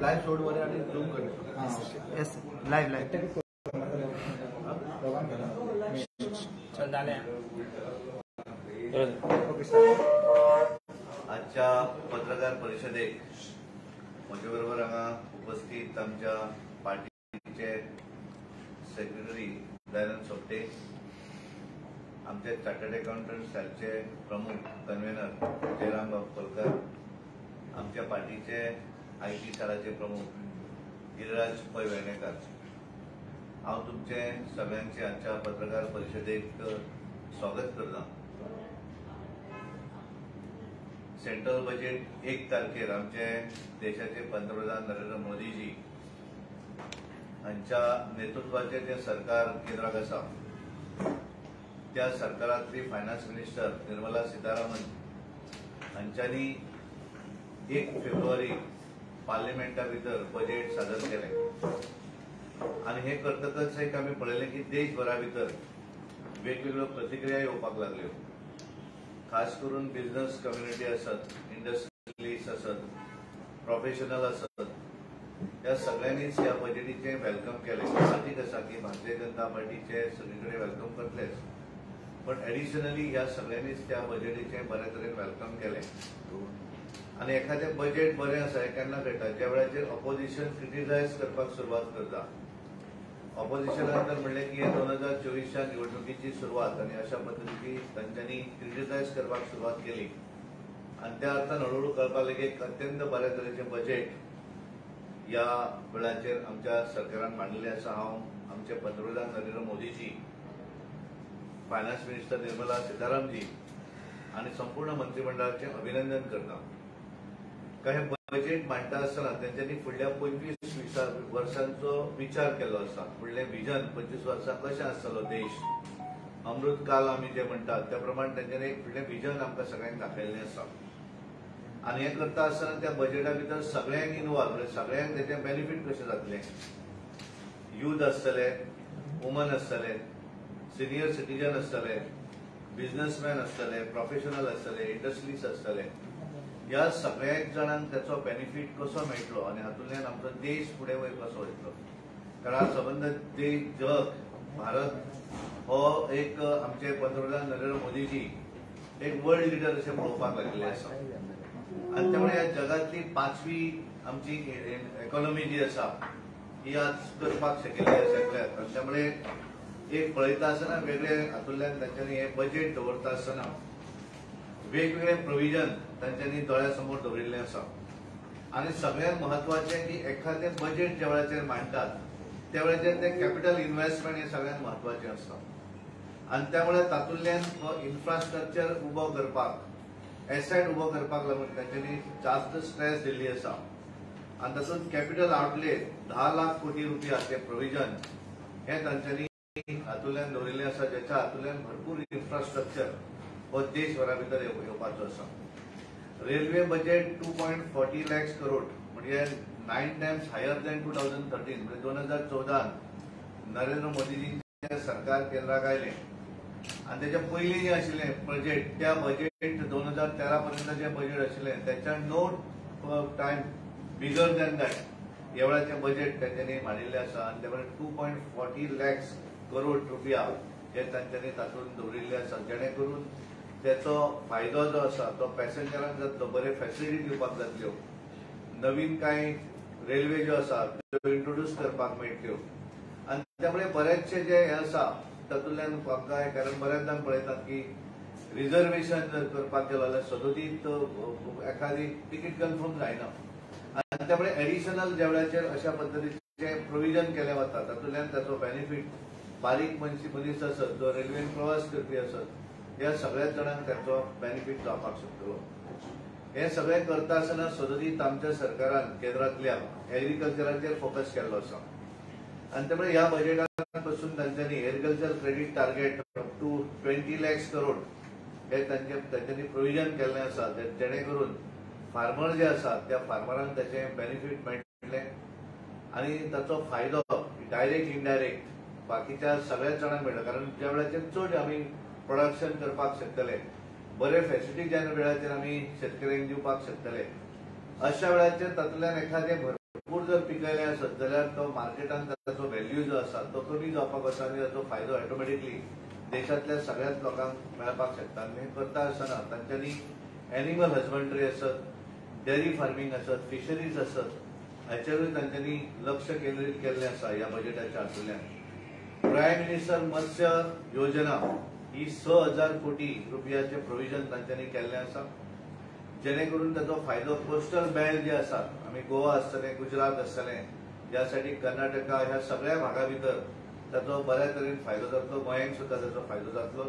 Live सोड मध्ये आणि झूम करतो. यस लाइव चल झाले. आजच्या पत्रकार परिषदेक म्हजे बरोबर हांगा उपस्थित आमच्या पार्टीचे सेक्रेटरी दयानंद सोपटे, आमचे चार्टर्ड अकाउंटंट सेलचे प्रमुख कन्व्हेनर जयराम बापकोलकर, आमच्या पार्टीचे IT सेलाचे प्रमुख गिरीराज पै वेर्णेकर, हांव तुमचे सगळ्यांचे आजच्या पत्रकार परिषदेक स्वागत करता. सेंट्रल बजेट 1 तारखेर आमचे देशाचे पंतप्रधान नरेंद्र मोदीजी हांच्या नेतृत्वाचे जे सरकार केंद्राक आसा त्या सरकारांतली फायनान्स मिनिस्टर निर्मला सीतारामन हांच्यांनी 1 फेब्रुवारी पार्लिमेंटा भितर बजेट सादर केले आणि हे करतकच एक आमी पळयलें की देशभरा भितर वेगवेगळ्यो प्रतिक्रिया येवपाक लागल्यो. खास करून बिझनेस कम्युनिटी असत, इंडस्ट्रियलिस्ट असत, प्रोफेशनल असत, या सगळ्यांनीच या बजेटीचे वेलकम केले. साहजिक आसा की भारतीय जनता पार्टीचे सगळीकडे वेलकम करतलेच, पण एडिशनली ह्या सगळ्यांनीच त्या बजेटीचे बरे तरेन वेलकम केले. आणि एखादे बजेट बरें आसा हे केन्ना कळटा ज्या वेळाचेर ऑपोजिशन क्रिटिसायज करपाक सुरवात करता. ऑपोजिशनान तर म्हणलें की 2024च्या निवडणुकीची सुरवात आणि अशा पद्धतीची तांच्यांनी क्रिटिसायज करपाक सुरवात केली आणि त्या अर्थान हळूहळू कळपाक लागलें की अत्यंत बऱ्या तरेचें बजेट या वेळाचेर आमच्या सरकारान मांडलेलें आसा. हांव आमचे पंतप्रधान नरेंद्र मोदीजी, फायनान्स मिनिस्टर निर्मला सीतारामजी आणि संपूर्ण मंत्रिमंडळाचे अभिनंदन करता. काही बजेट मांडटा आसतना तांच्यांनी फुडल्या 25 वर्सांचो विचार केल्लो आसा. फुडलें विजन 25 वर्सां कशें आसतलो देश, अमृत काल आमी जे म्हणटात त्या प्रमाणे तांच्यांनी एक फुडलें विजन आमकां सगळ्यांक दाखयल्लें आसा. आनी हें करता आसतना त्या बजेटा भितर सगळ्यांक इनवॉल्व, म्हणजे सगळ्यांक तेचें बेनिफीट कशें जातलें. यूथ आसतले, वुमन आसतले, सिनियर सिटीजन आसतले, बिझनेसमॅन आसतले, प्रोफेशनल आसतले, इंडस्ट्रियलिस्ट आसतले, ह्या सगळ्याक जाणांक त्याचो बेनिफीट कसो मेळटलो आणि हातूंतल्यान आमचो देश फुडें कसो वयतलो. कारण संबंध देश, जग, भारत हो एक आमचे पंतप्रधान नरेंद्र मोदीजी एक वर्ल्ड लिडर अशें पळोवपाक लागलेले आसा आणि त्यामुळे ह्या जगातली 5वी आमची इकॉनॉमी जी आसा ही आज करपाक शकल्यात आणि त्यामुळे एक पळयता आसतना वेगळे हातूंतल्यान तांच्यांनी हे बजेट दवरता आसतना वेगवेगळे प्रोविजन तांच्यांनी दोळ्यासमोर दवरिल्ले आसा. आणि सगळ्यात महत्वाचें की एखादे बजेट ज्या वेळाचेर मांडटात त्या वेळाचेर ते कॅपिटल इन्व्हेस्टमेंट हे सगळ्यात महत्वाचें आसता आणि त्यामुळे तातूंतल्यान हो इन्फ्रास्ट्रक्चर उबो करपाक, एसेट उबो करपाक लागून तांच्यांनी जास्त स्ट्रेस दिल्ली आसा आणि तातूंत कॅपिटल आउटले 10 लाख कोटी रुपया ते प्रोविजन हे तांच्यांनी हातूंतल्यान दवरिल्लें आसा, जेच्या हातूंतल्यान भरपूर इन्फ्रास्ट्रक्चर हो देशभरा भितर येवपाचो आसा. रेल्वे बजेट 2.40 लाख करोड म्हणजे 9 टायम्स हायर दॅन 2013 म्हणजे 2014 नरेंद्र मोदीजींचे सरकार केंद्राक आयले आणि त्याच्या पयलीं जे आशिल्लें बजेट त्या बजेट 2013 पर्यंत जे बजेट आशिल्लें त्याच्या no time bigger than that ह्या वेळाचें बजेट तांच्यांनी मांडिल्लें आसा आणि त्यामुळे 2.40 लाख करोड रुपया हे तांच्यांनी तातूंत दवरिल्ले आसा, जेणे करून त्याचो फायदो जो आसा तो पॅसेंजरांक जातलो, बरे फॅसिलिटी दिवपाक जातल्यो, नवीन कांय रेल्वे ज्यो आसा त्यो इंट्रोड्यूस करपाक मेळटल्यो आनी त्यामुळे बरेचशे जे हे आसा तातूंतल्यान आमकां कारण बऱ्याचदां पळयतात की रिजर्वेशन जर करपाक गेलो जाल्यार सदोदीत एखादी तिकीट कन्फर्म जायना आनी त्यामुळे एडिशनल ज्या वेळाचेर अशा पद्दतीचे प्रोविजन केले वता तातूंतल्यान ताचो बेनिफीट बारीक मनीस आसत जो रेल्वेन प्रवास करपी आसत ह्या सगळ्याच जाणांक त्याचो बेनिफीट जावपाक शकतलो. हे सगळें करता आसतना सदोदीत आमच्या सरकारान केंद्रांतल्या एग्रीकल्चराचेर फोकस केल्लो आसा आनी त्यामुळे ह्या बजेटान पासून तांच्यांनी agriculture credit target up to 20 lakh crore हे तांच्यांनी प्रोविजन केल्लें आसा, जेणे करून फार्मर जे आसात त्या फार्मरांक त्याचें बेनिफीट मेळटलें आनी ताचो फायदो डायरेक्ट इनडायरेक्ट बाकीच्या सगळ्याच जाणांक मेळटलो. कारण ज्या वेळाचेर चड आमी प्रोडक्शन करपाक शकतले, बरे फॅसिलिटी ज्या वेळाचेर आमी शेतकऱ्यांक दिवपाक शकतले, अशा वेळाचेर तातूंतल्यान एखादे भरपूर जर पिकयले आसत जाल्यार तो मार्केटांत ताचो व्हॅल्यू जो आसा तो कमी जावपाक वता आनी ताचो फायदो ऑटोमॅटिकली देशांतल्या सगळ्याच लोकांक मेळपाक शकता। आनी हे करता आसतना तांच्यांनी एनिमल हजबंड्री आसत, डेअरी फार्मिंग आसत, फिशरीज आसत हाचेरूय तांच्यांनी लक्ष केंद्रीत केल्लें आसा ह्या बजेटाच्या हातूंतल्यान। प्रायम मिनिस्टर मत्स्य योजना ही 6,000 कोटी रुपयाचे प्रोविजन तांच्यांनी केल्लें आसा, जेणे करून ताचो फायदो कोस्टल बेल्ट जे आसात आमी गोवा आसतलें, गुजरात आसतलें, ह्या सायडीक कर्नाटका ह्या सगळ्या भागा भितर ताचो बऱ्या तरेन फायदो जातलो, गोंयांक सुद्दां ताचो फायदो जातलो।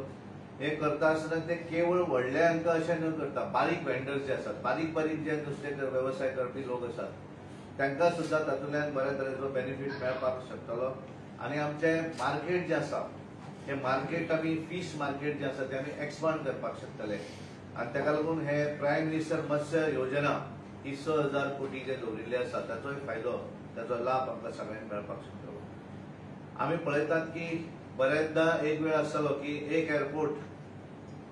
हे करता आसतना ते केवळ व्हडल्यांक अशें न करता बारीक वेंडर्स जे आसात, बारीक बारीक जे नुस्तें वेवसाय करपी लोक आसात तांकां सुद्दां तातूंतल्यान बऱ्या तरेचो बेनिफीट मेळपाक शकतलो। आनी आमचें मार्केट जें आसा हे मार्केट आमी फीश मार्केट जें आसा तें आमी एक्सपांड करपाक शकतले आनी ताका लागून हे प्रायम मिनिस्टर मत्स्य योजना ही 6,000 कोटी जे दवरिल्ले आसा ताचोय फायदो ताचो लाभ आमकां सगळ्यांक मेळपाक शकतलो। आमी पळयतात की बऱ्याचदा एक वेळ आसतलो की एक एअरपोर्ट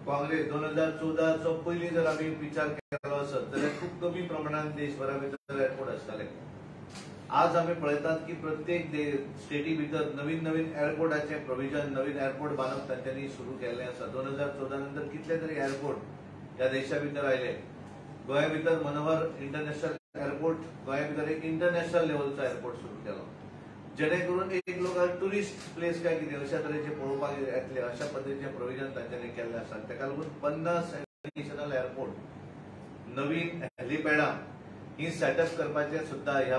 काँग्रेस 2014चो पयलीं जर आमी विचार केलो आसत जाल्यार खूब कमी प्रमाणांत देशभरा भितर एअरपोर्ट आसताले। आज आमी पळयतात की प्रत्येक स्टेटी भितर नवीन नवीन एअरपोर्टाचे प्रोविजन, नवीन एअरपोर्ट बांदप तांच्यांनी सुरू केल्लें आसा। 2014 नंतर कितले तरी एअरपोर्ट ह्या देशा भितर आयले। गोंया भितर मनोहर इंटरनॅशनल एअरपोर्ट, गोंया भितर एक इंटरनॅशनल लेवलचो एअरपोर्ट सुरू केलो, जेणे करून एक लोक टुरिस्ट प्लेस काय कितें अशा तरेचे पळोवपाक येतले अशा पद्दतीचे प्रोविजन तांच्यांनी केल्लें आसा। ताका लागून 50 एडिशनल एअरपोर्ट, नवीन हेलिपॅडां ही सेटअप करपाचें सुद्दां ह्या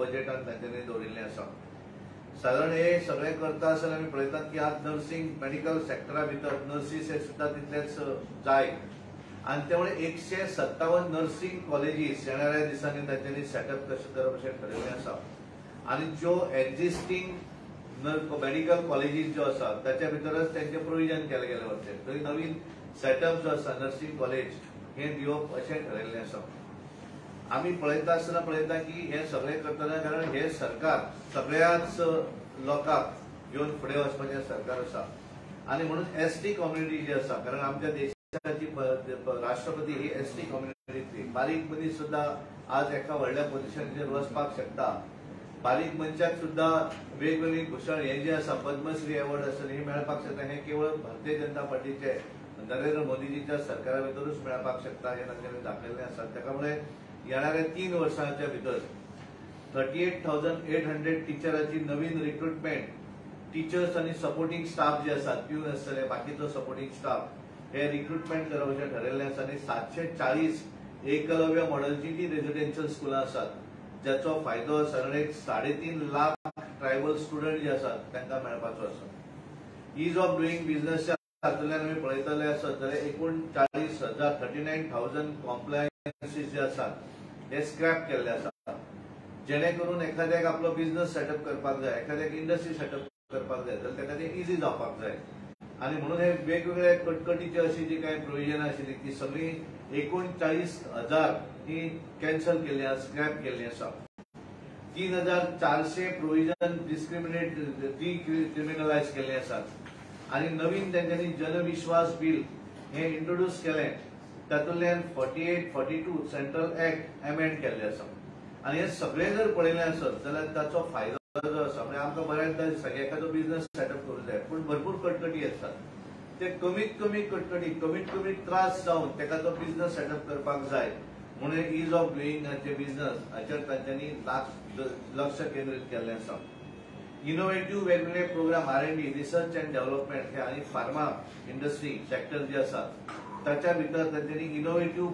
बजेटांत तांच्यांनी दवरिल्लें आसा। साधारण हे सगळें करता आसतना आमी पळयतात की आज नर्सिंग मेडिकल सेक्टरा भितर नर्सीस हे सुद्दां तितलेच जाय आनी त्यामुळे 157 नर्सिंग कॉलेजीस येणाऱ्या दिसांनी तांच्यांनी सेटअप कशें करप अशें ठरयल्लें आसा। आनी ज्यो एक्झिस्टिंग मेडिकल कॉलेजीस ज्यो आसात ताच्या भितरच तेंचें प्रोविजन केलें गेलें वचचें, थंय नवीन सेटअप जो आसा नर्सिंग कॉलेज हें दिवप अशें ठरयल्लें आसा। आमी पळयता आसतना पळयता की हे सगळें करतना कारण हे सरकार सगळ्याच लोकांक घेवन फुडें वचपाचें सरकार आसा आनी म्हणून एसटी कम्युनिटी जी आसा, कारण आमच्या देशाची राष्ट्रपती ही एसटी कम्युनिटींतली, बारीक मनीस सुद्दां आज एका व्हडल्या पोझिशनाचेर वचपाक शकता। बारीक मनशाक सुद्दां वेगवेगळी भूषण हे जे आसा पद्मश्री अवॉर्ड आसतले हे मेळपाक शकता, हे केवळ भारतीय जनता पार्टीचे नरेंद्र मोदीजीच्या सरकारा भितरूच मेळपाक शकता हे तांच्यांनी दाखयल्लें आसा। त्यामुळे येणाऱ्या 3 वर्सांच्या भितर 38,800 टिचरांची नवीन रिक्रुटमेंट, टिचर्स आनी सपोर्टिंग स्टाफ जे आसात, प्यून आसतले, बाकीचो सपोर्टिंग स्टाफ हे रिक्रुटमेंट करप अशें ठरयल्लें आसा। आनी 740 एकलव्य मॉडेलची जी रेजिडेन्शियल स्कुलां आसात जाचो फायदो साधारण 3.5 लाख ट्रायबल स्टुडंट जे आसात तांकां मेळपाचो आसा। इज ऑफ डुईंग बिझनेसच्या हातूंतल्यान आमी पळयतले आसत जाल्यार 39,000 कॉम्प्लायन्सीस जे आसात हे स्क्रॅप केल्ले आसात, जेणे करून एखाद्याक आपलो बिझनेस सेटअप करपाक जाय, एखाद्याक इंडस्ट्री सेटअप करपाक जाय जाल्यार ताका तें इजी जावपाक जाय। आनी म्हणून हे वेगवेगळे कटकटीचे अशी जी काही प्रोविजनां आशिल्ली ती सगळी 39,000 ही कॅन्सल केल्ली आसा, स्क्रॅप केल्ली आसा। 3,400 प्रोविजन डिक्रिमिनलायज केल्ले आसात आनी नवीन तांच्यांनी जनविश्वास बील हे इंट्रोड्यूस केलें, तातूंतल्यान 48, 42 सेंट्रल एक्ट एमेंड केल्ले आसा। आनी हे सगळें जर पळयलें आसत जाल्यार ताचो फायदो जो आसा म्हणजे आमकां बऱ्याचदा एखादो बिझनेस सेटअप करूंक जाय पूण भरपूर कटकटी आसतात, ते कमीत कमी कटकटी, कमीत कमी त्रास जावन ताका तो बिझनेस सेटअप करपाक जाय म्हणून इज ऑफ डुईंग बिझनेस हाचेर तांच्यांनी लक्ष केंद्रीत केल्लें आसा। इनोव्हेटिव्ह वेगवेगळे programme R&D, research and development हे आनी फार्मा इंडस्ट्री सेक्टर जे आसात ताच्या भितर तांच्यांनी इनोव्हेटिव्ह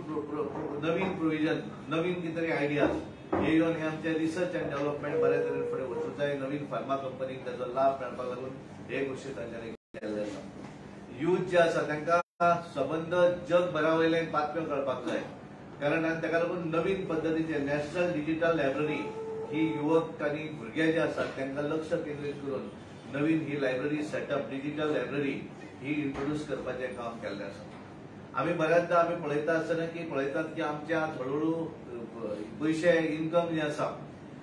नवीन प्रोविजन, नवीन कितें तरी आयडियाज हे येवन हे आमचे रिसर्च अँड डेव्हलपमेंट बऱ्या तरेन फुडें वचूंक जाय, नवीन फार्मा कंपनीक ताचो लाभ मेळपाक लागून हे गोश्टी तांच्यांनी केल्ले आसा। यूथ जे आसा तांकां सबंद जगभरा वयले बातम्यो कळपाक जाय, कारण ताका लागून नवीन पद्दतीचे नॅशनल डिजिटल लायब्ररी ही युवक आनी भुरगे जे आसात तांकां लक्ष केंद्रीत करून नवीन ही लायब्ररी सेटअप, डिजिटल लायब्ररी ही इंट्रोड्यूस करपाचें काम केल्लें आसा। आमी बऱ्याचदा आमी पळयतात की आमच्या हळूहळू पयशे इन्कम जे आसा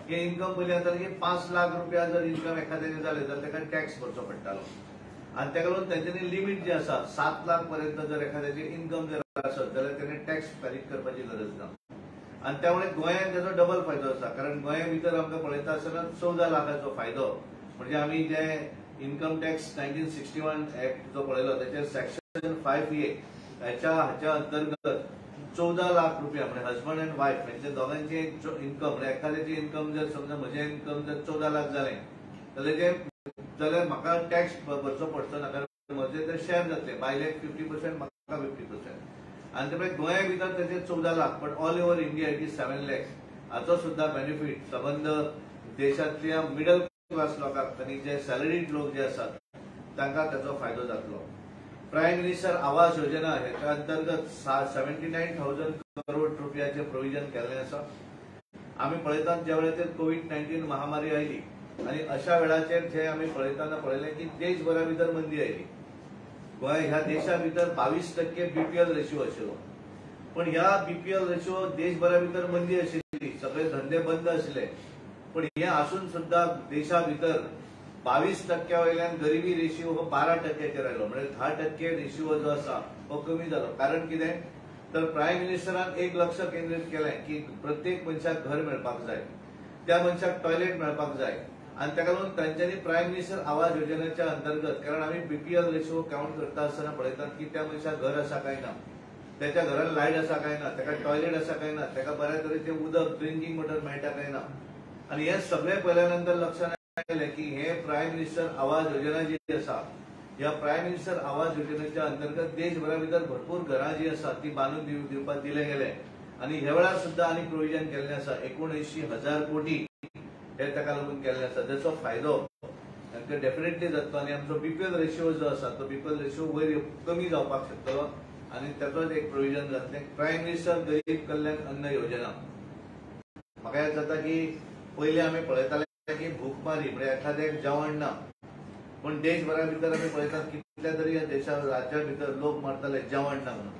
हे इन्कम पयलीं जातालें की 5 लाख रुपया जर इन्कम एखाद्याचें जालें जाल्यार ताका टॅक्स भरचो पडटालो आनी ताका लागून तांच्यांनी लिमीट जे आसा 7 लाख पर्यंत जर एखाद्याचें इन्कम जर आसत जाल्यार ताणें टॅक्स फारीक करपाची गरज ना। आणि त्यामुळे गोंयांत त्याचो डबल फायदो आसा, कारण गोंया भितर आमकां पळयता आसतना 14 लाखाचो फायदो. म्हणजे आमी जे इन्कम टॅक्स 1961 ऍक्ट जो पळयलो त्याचे सेक्शन 5A हाच्या अंतर्गत 14 लाख रुपया म्हणजे हजबंड अँड वायफ म्हणजे दोगांचे इन्कम म्हणजे एखाद्याचे इन्कम जर समजा म्हजें इन्कम जर 14 लाख जालें जाल्यार म्हाका टॅक्स भरचो पडचो ना, कारण म्हजे ते शेअर जातले. बायलेक 50%, म्हाका 50%. आणि त्यामुळे गोंया भितर त्याचे 14 लाख, पण all over India it is 7 lakhs. हाचो सुद्धा बेनिफिट संबंध देशातल्या मिडल क्लास लोकांक आणि जे सॅलरीड लोक जे असतात तांकां त्याचो फायदो जातलो. प्राईम मिनिस्टर आवास योजना ह्याच्या अंतर्गत 79,000 करोड रुपयाचे प्रोव्हिजन केल्लें आसा. आमी पळयतात ज्या वेळाचेर कोविड-19 महामारी आयली आणि अशा वेळाचेर जे आमी पळयलें की देशभरा भितर मंदी आयली. गोंय ह्या देशा भितर 22% बीपीएल रेशिओ आशिल्लो, पण ह्या बीपीएल रेशिओ देशभरा भितर मंदी आशिल्ली, सगळे धंदे बंद आशिल्ले. पण हे आसून सुद्धा देशा भितर 22% वयल्यान गरिबी रेशिओ हो 12%चेर आयलो. म्हणजे 10% रेशिओ जो आसा हो कमी जालो. कारण कितें तर प्रायम मिनिस्टरान एक लक्ष केंद्रीत केलें की प्रत्येक मनशाक घर मेळपाक जाय, त्या मनशाक टॉयलेट मेळपाक जाय. आणि ताका लागून तांच्यांनी प्रायम मिनिस्टर आवास योजनेच्या अंतर्गत, कारण आम्ही बीपीएल रेशिओ काउंट करता आसतना पळयतात की त्या मनशाक घर आसा काय ना, त्याच्या घरात लायट आसा काय ना, ताका टॉयलेट आसा काय ना, ताका बऱ्या तरेचें उदक ड्रिंकिंग वॉटर मेळटा काय ना. आणि हे सगळे पळयल्या नंतर लक्षात आयलें की हे प्रायम मिनिस्टर आवास योजना जी आसा, ह्या प्रायम मिनिस्टर आवास योजनेच्या अंतर्गत देशभरा भितर भरपूर घरां जी आसा ती बांदून दिवपाक दिले गेले. आणि ह्या वेळार सुद्धा आनी प्रोव्हिजन केल्लें आसा 79,000 कोटी हे ताका लागून केल्लें आसा. त्याचो फायदो तांकां डेफिनेटली जातलो. आणि आमचो बीपीएल रेशिओ जो आसा तो बीपीएल रेशिओ वयर कमी जावपाक शकतलो आणि त्याचोच एक प्रोव्हिजन जातलें. प्रायम मिनिस्टर गरीब कल्याण अन्न योजना. म्हाका याद जाता की पयलीं आमी पळयताले की भूकमारी म्हणजे एखाद्याक जेवण ना, पण देशभरा भितर आमी पळयतात कितल्या तरी राज्या भितर लोक मरताले जेवण ना म्हणून.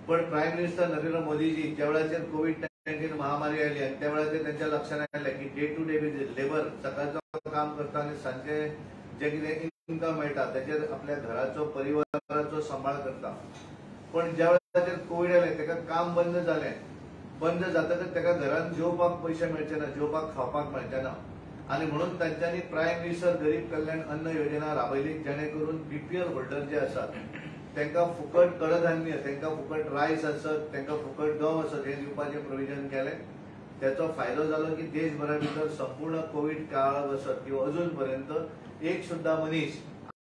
पण प्रायम मिनिस्टर नरेंद्र मोदीजी ज्या वेळाचेर कोविड-19 महामारी आयली आणि त्या वेळाचेर त्यांच्या लक्षात आयलें की डे टू डे लेबर सकाळचो काम करता आणि सांजे जे कितें इन्कम मेळटा ताचेर आपल्या घराचो परिवाराचो सांबाळ करता. पण ज्या वेळाचेर कोविड आयलें ताका काम बंद जालें. बंद जातकच ताका घरांत जेवपाक पयशे मेळचे ना, जेवपाक खावपाक मेळचे ना. आणि म्हणून तांच्यांनी प्रायम मिनिस्टर गरीब कल्याण अन्न योजना राबयली, जेणे करून बीपीएल होल्डर जे आसात तांकां फुकट कडधान्य, तांकां फुकट रायस आसत, तांकां फुकट गंव आसत हे दिवपाचें प्रोव्हिजन केलें. त्याचो फायदो जालो की देशभरा भितर संपूर्ण कोविड काळांत आसत किंवा अजून पर्यंत एक सुद्धा मनीस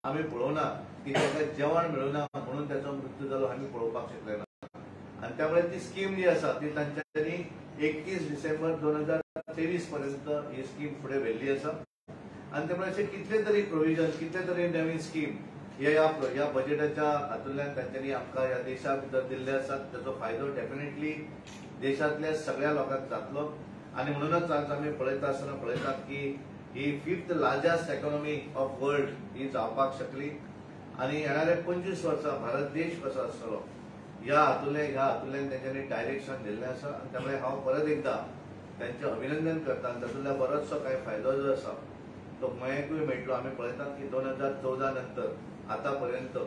आमी पळोवना की ताका जेवण मेळुना म्हणून त्याचो मृत्यू जालो आमी पळोवपाक शकले ना. आणि त्यामुळे ती स्कीम जी आसा ती तांच्यांनी 31 डिसेंबर 2023 पर्यंत ही स्कीम फुडें व्हेल्ली आसा. आणि त्यामुळे असे कितले तरी प्रोव्हिजन, कितले तरी नवीन स्कीम ह्या बजेटाच्या हातूंतल्यान तांच्यांनी आमकां ह्या देशा भितर दिल्ले आसात. त्याचो फायदो डेफिनेटली देशातल्या सगळ्या लोकांक जातलो. आणि म्हणूनच आज आमी पळयता आसतना पळयतात की ही 5th largest economy of world ही जावपाक शकली. आणि येणारे 25 वर्सां भारत देश कसो आसतलो ह्या हातूंतल्यान तांच्यांनी डायरेक्शन दिल्लें आसा. आणि त्यामुळे हांव परत एकदा त्यांचे अभिनंदन करता. आणि तातूंतल्यान बरोचसो कांय फायदो जो आसा तो गोंयाकूय मेळटलो. आमी पळयतात की 2014 नंतर आतापर्यंत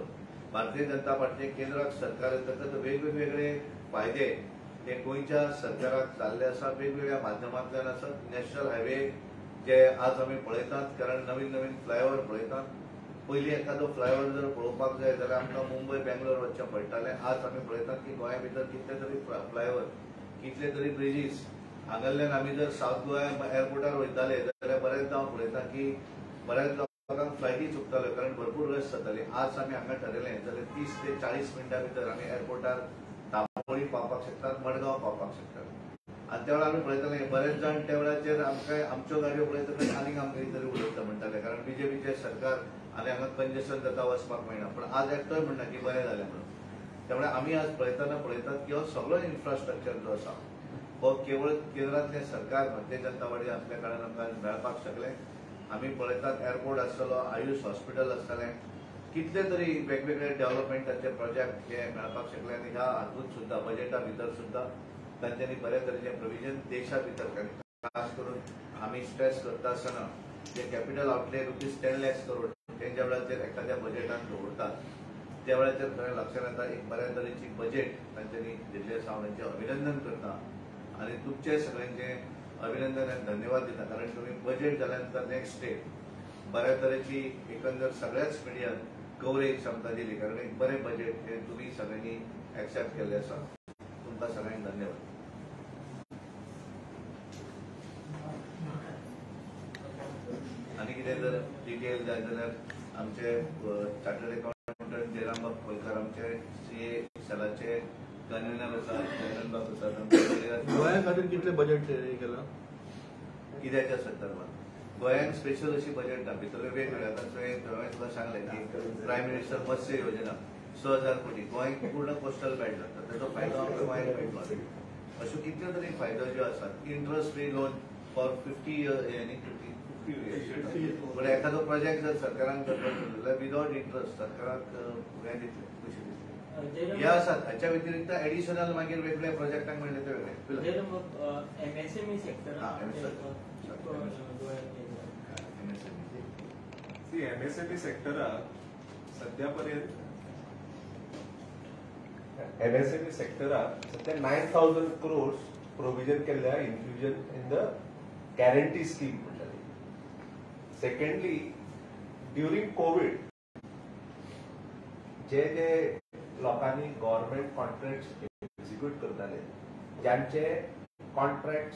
भारतीय जनता पार्टीचे केंद्राक सरकार येतकच वेगवेगळे फायदे हे गोंयच्या सरकाराक जाल्ले आसा, वेगवेगळ्या माध्यमांतल्यान आसात. नॅशनल हायवे जे आज आमी पळयतात, कारण नवीन नवीन फ्लायओव्हर पळयतात. पयलीं एखादो फ्लायओव्हर जर पळोवपाक जाय जाल्यार आमकां मुंबय बेंगलोर वचचें पडटालें. आज आमी पळयतात की गोंया भितर कितले तरी फ्लायओव्हर, कितले तरी ब्रिजीस. हांगाल्यान आमी जर सावथ गोवा एअरपोर्टार वयताले जाल्यार बरेचदा हांव पळयता की बऱ्याच लोकांक फ्लायटी चुकताल्यो, कारण भरपूर रश जाताली. आज आमी हांगा ठरयलें जाल्यार 30 ते 40 मिनटां भितर आमी एअरपोर्टार दाबोळी पावपाक शकतात, मडगांव पावपाक शकतात. आणि त्या वेळार आमी पळयताले बरेच जाण त्या वेळाचेर आमकां आमच्यो गाडयो पळयतकच आनीक आमकां कितें तरी उलयता म्हणटाले, कारण बीजेपीचे सरकार आनी हांगा कंजेशन जाता वचपाक मेळना. पण आज एकटोय म्हणना की बरें जालें म्हणून. त्यामुळे आमी आज पळयतना पळयतात की हो सगळो इन्फ्रास्ट्रक्चर जो आसा हो केवळ केंद्रांतलें सरकार भारतीय जनता पार्टी असल्या कारणान आमकां मेळपाक शकलें. आमी पळयतात एअरपोर्ट आसतलो, आयुष हॉस्पिटल आसतलें, कितले तरी वेगवेगळे डेव्हलपमेंटाचे प्रोजेक्ट हे मेळपाक शकले. आनी ह्या हातूंत सुद्धा बजेटा भितर सुद्धा तांच्यांनी बऱ्या तरेचें प्रोव्हिजन देशा भितर खास करून आमी स्ट्रेस करता आसतना जे कॅपिटल आउटले ₹10 लाख करोड हे ज्या वेळाचेर एखाद्या बजेटांत दवरतात त्या वेळाचेर खरें लक्षात येता एक बऱ्या तरेची बजेट तांच्यांनी दिल्ली आसा. हांव तांचें अभिनंदन करता. आणि तुमचे सगळ्यांचे अभिनंदन आणि धन्यवाद दिता, कारण तुम्ही बजेट झाल्यानंतर नेक्स्ट स्टेप बऱ्या तरेची एकंदर सगळ्याच मिडियान कवरेज क्षमता दिली, कारण एक बरे बजेट हे तुम्ही सगळ्यांनी एक्सेप्ट केले आसा. तुमकां सगळ्यांक धन्यवाद. आनी कितें जर डिटेल जाय जाल्यार आमचे चार्टर्ड अकाउंटंट जयराम बाब कोलकार, आमचे सीए सेलाचे कन्व्हिनर आसात, जयराम बाब आसात. गोंया खातीर कितले बजेट केला कित्याच्या संदर्भात गोंयांत स्पेशल अशी बजेट ना, भितर वेगवेगळे. आता हांवें तुका सांगलें की प्रायम मिनिस्टर मत्स्य योजना 6,000 कोटी गोंय पूर्ण कोस्टल बेल्ट जाता, ताचो फायदो आमकां गोंयांत मेळटलो. अश्यो कितल्यो तरी फायदो ज्यो आसात, interest free loan for 50 years. पण एखादो प्रोजेक्ट जर सरकारान करपाचो जाल्यार विदाउट इंटरेस्ट सरकाराक फुडें दितले पयशे दितले. हे आसात. हाच्या व्यतिरिक्त एडिशनल मागीर वेगळे प्रोजेक्टांक मेळ्ळे ते वेगळे. एमएसएमई सेक्टर एमएसएमई सेक्टरात सध्या पर्यंत MSME सेक्टरात सध्या 9,000 crores प्रोव्हिजन केल्या infusion in the guarantee scheme म्हणटाली. सेकंडली ड्युरिंग कोविड जे लोकांनी गव्हर्नमेंट कॉन्ट्रॅक्ट एक्झिक्यूट करताले, ज्यांचे कॉन्ट्रॅक्ट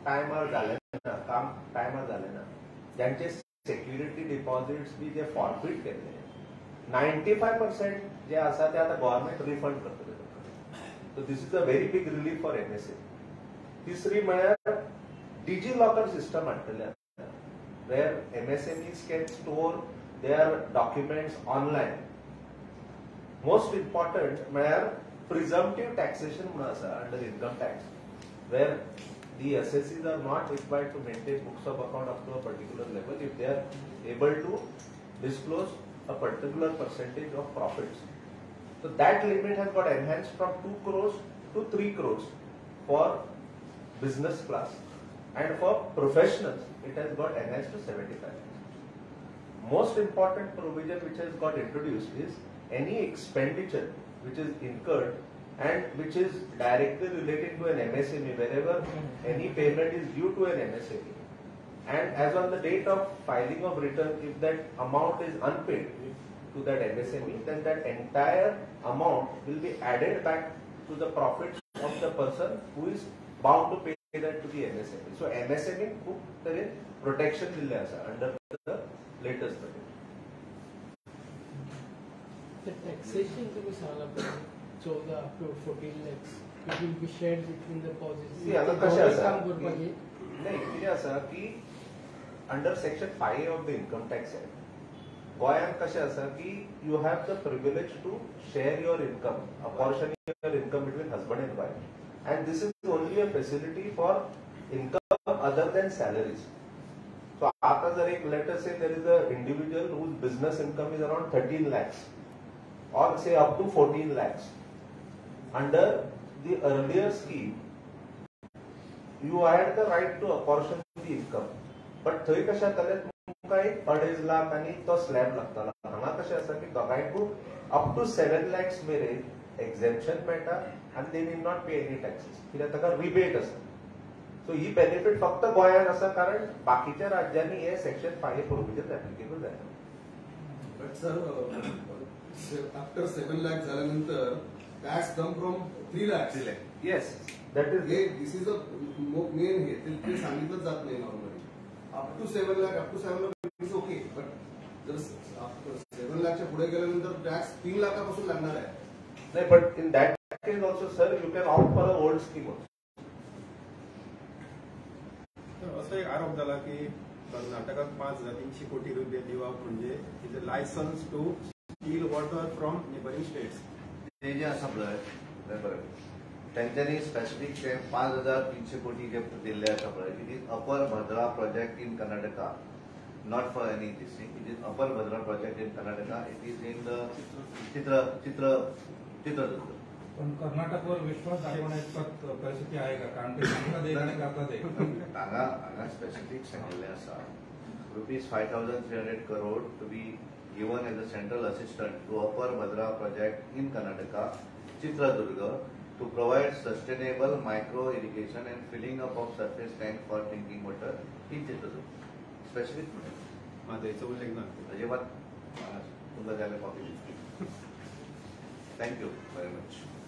टायमार झाले ना, काम टायमार झाले ना, ज्यांचे security deposits B J forfeit केले, 95% जे आसा ते आता गव्हर्नमेंट रिफंड करतले. So this is a very big relief for MSME. तिसरी म्हळ्यार डिजी लॉकर सिस्टम हाडटले, where MSMEs can store their documents online. Most important म्हळ्यार प्रिझम्पटिव्ह टॅक्सेशन म्हणून आसा under income tax, where the assessees are not required to maintain books of account up to a particular level if they are able to disclose a particular percentage of profits. So that limit has got enhanced from 2 crores to 3 crores for business class, and for professionals it has got enhanced to 75 lakhs. Most important provision which has got introduced is any expenditure which is incurred and which is directly related to an MSME, wherever any payment is due to an MSME, and as on the date of filing of return, if that amount is unpaid to that MSME, then that entire amount will be added back to the profits of the person who is bound to pay that to the MSME. So MSME खूप तरी protection दिले आसा under the latest budget. The taxation to be सांगला 14 up to 14 lakhs, it will be shared between the policies. See, आता कशें आसा नाही, कितें आसा की under section 5 of the income tax act गोंयांत कशें आसा की you have the privilege to share your income, apportion your income between husband and wife, and this is only a facility for income other than salaries. So आता जर एक let us say there is a individual whose business income is around 13 lakhs or say up to 14 lakhs. Under the earlier scheme, you had the right to apportion the income, but थंय कशें जातालें तुमकां एक 2.5 लाख आनी तो slab लागतालो. हांगा कशें आसा की दोगांयकूय अप टू 7 lakhs मेरेन एक्झेम्पशन मेळटा आनी they need not pay any taxes, कित्याक ताका रिबेट आसा. सो ही बेनिफीट फक्त गोंयांत आसा, कारण बाकीच्या राज्यांनी हे सेक्शन 5 प्रोव्हिजन एप्लिकेबल जायना. बट सर, आफ्टर 7 lakhs झाल्यानंतर tax come from 3 lakhs. Yes, that is this is a main हे ते सांगितलं जात नाही normally. Up to 7 lakh is okay, but जर 7 lakhच्या पुढे गेल्यानंतर टॅक्स 3 लाखापासून लागणार आहे. नाही, but in that case also sir you can opt for a old scheme. तर असं एक आरोप झाला की कर्नाटकात 5,300 कोटी रुपये दिवप म्हणजे is a licence to steal water from neighbouring states. ते जे आसा पळय तेंच्यांनी स्पेसिफीक ते 5,300 कोटी जे दिल्ले आसा पळय, it is upper Bhadra project in Karnataka, not for any this thing. It is upper Bhadra project in Karnataka. It is in the Chitradurga. पण कर्नाटकवर विश्वास दाखवण्याची परिस्थिती आहे का? कारण ते सांगतात एक आणि करतात एक. हांगा स्पेसिफीक सांगिल्लें आसा ₹5,300 crore to be given as a central assistance to Upper Bhadra project in Karnataka, Chitradurga, to provide sustainable micro irrigation and filling up of surface tank for drinking water हीच येतं स्पेसिफिक माझं याचा उल्लेख ना अजिबात तुमचं झालं कॉपी थँक्यू व्हेरी मच